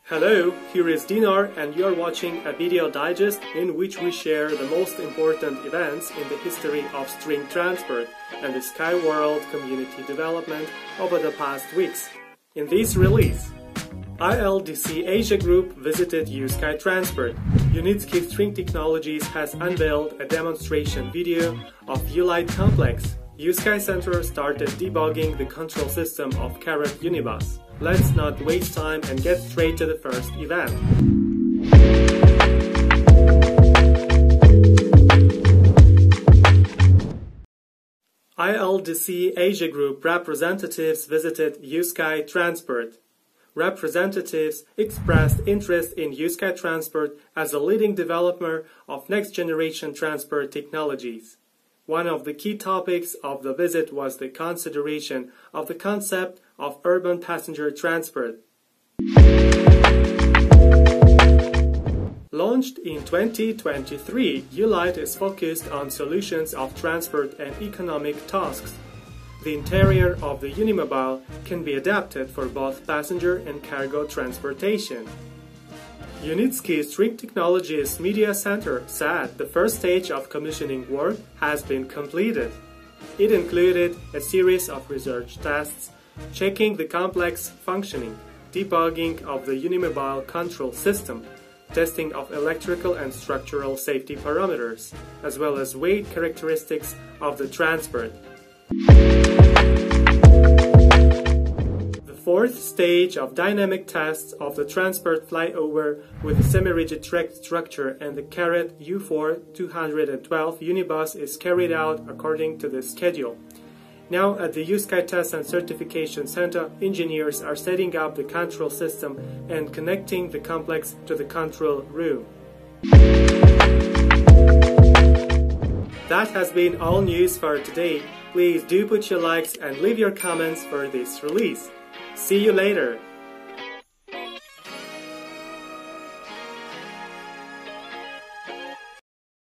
Hello, here is Dinar and you are watching a video digest in which we share the most important events in the history of string transport and the Sky World community development over the past weeks. In this release, ILDC Asia Group visited uSky Transport. UST String Technologies has unveiled a demonstration video of uLite complex. uSky Center started debugging the control system of Carat unibus. Let's not waste time and get straight to the first event. ILDC Asia Group representatives visited uSky Transport. Representatives expressed interest in uSky Transport as a leading developer of next-generation transport technologies. One of the key topics of the visit was the consideration of the concept of urban passenger transport. Launched in 2023, uLite is focused on solutions of transport and economic tasks. The interior of the Unimobile can be adapted for both passenger and cargo transportation. UST String Technologies Media Center said the first stage of commissioning work has been completed. It included a series of research tests, checking the complex functioning, debugging of the Unimobile control system, testing of electrical and structural safety parameters, as well as weight characteristics of the transport. The fourth stage of dynamic tests of the transport flyover with a semi-rigid track structure and the Carat U4-212 unibus is carried out according to the schedule. Now at the uSky Test and Certification Center, engineers are setting up the control system and connecting the complex to the control room. That has been all news for today. Please do put your likes and leave your comments for this release. See you later!